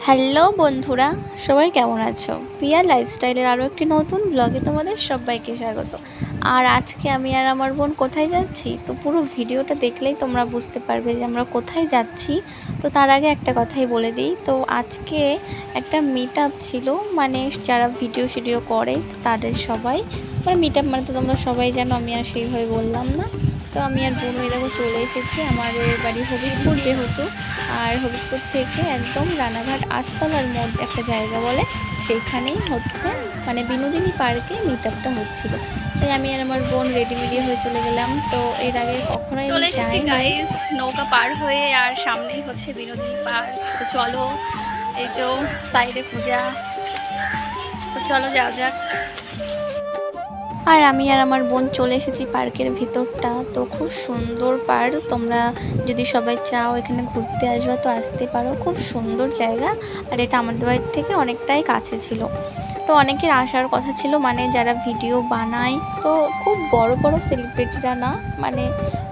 Hello বন্ধুরা, সবাই কেমন আছো? প্রিয়া লাইফস্টাইলের আরও একটি নতুন ব্লগে তোমাদের সবাইকে স্বাগত। আর আজকে আমি আর আমার বোন কোথায় যাচ্ছি, তো পুরো ভিডিওটা দেখলেই তোমরা বুঝতে পারবে যে আমরা কোথায় যাচ্ছি। তো তার আগে একটা কথাই বলে দিই, তো আজকে একটা মিট আপ ছিল, মানে যারা ভিডিও করে তাদের সবাই, মানে মিট আপ মানে তো তোমরা সবাই জানো, আমি আর সেইভাবে বললাম না। তো আমি আর বোন ওই দেখো চলে এসেছি, আমাদের বাড়ি হবিবপুর যেহেতু, আর হবিবপুর থেকে একদম রানাঘাট আস্তলার মোড় একটা জায়গা বলে, সেইখানেই হচ্ছে মানে বিনোদিনী পার্কে মিট আপটা হচ্ছিলো। তাই আমি আর আমার বোন রেডি হয়ে চলে গেলাম। তো এর আগে কখনোই আমি যাইনি গাইস, নৌকা পার হয়ে, আর সামনেই হচ্ছে বিনোদিনী পার্ক। তো চলো, এই যে সাইডে পূজা, তো চলো যাওয়া যাক। আর আমি আর আমার বোন চলে এসেছি পার্কের ভিতরটা। তো খুব সুন্দর পার্ক, তোমরা যদি সবাই চাও এখানে ঘুরতে আসবা তো আসতে পারো, খুব সুন্দর জায়গা। আর এটা আমাদের বাড়ির থেকে অনেকটাই কাছে ছিল। তো অনেকের আসার কথা ছিল, মানে যারা ভিডিও বানায়, তো খুব বড় বড় সেলিব্রিটিরা না, মানে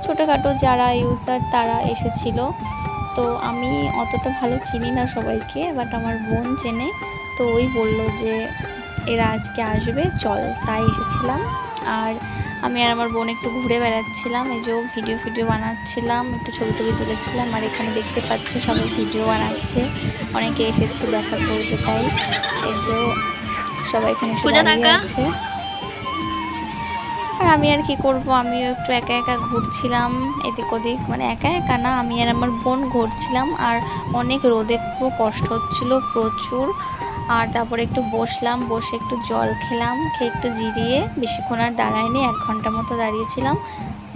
ছোটোখাটো যারা ইউজার তারা এসেছিল। তো আমি অতটা ভালো চিনি না সবাইকে, বাট আমার বোন চেনে। তো ওই বললো যে এরা আজকে আসবে, চল, তাই এসেছিলাম। আর আমি আর আমার বোন একটু ঘুরে বেড়াচ্ছিলাম, এই যে ভিডিও বানাচ্ছিলাম, একটু ছবি তুলেছিলাম। আর এখানে দেখতে পাচ্ছ সবাই ভিডিও বানাচ্ছে, অনেকে এসেছে দেখা করতে, তাই এই যে সবাই এখানে দাঁড়িয়ে আছে। আর আমি আর কি করব, আমিও একটু একা একা ঘুরছিলাম এদিক ওদিক, মানে একা একা না, আমি আর আমার বোন ঘুরছিলাম। আর অনেক রোদে পুরো কষ্ট হচ্ছিল প্রচুর। আর তারপরে একটু বসলাম, বসে একটু জল খেলাম, খেয়ে একটু জিরিয়ে, বেশিক্ষণ আর দাঁড়ায়নি, 1 ঘন্টা মতো দাঁড়িয়েছিলাম,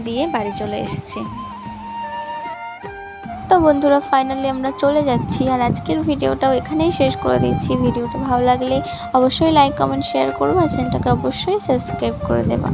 দিয়ে বাড়ি চলে এসেছি। তো বন্ধুরা, ফাইনালি আমরা চলে যাচ্ছি। আর আজকের ভিডিওটাও এখানেই শেষ করে দিচ্ছি। ভিডিওটা ভালো লাগলে অবশ্যই লাইক কমেন্ট শেয়ার করবো, আর চ্যানেলটাকে অবশ্যই সাবস্ক্রাইব করে দেবা।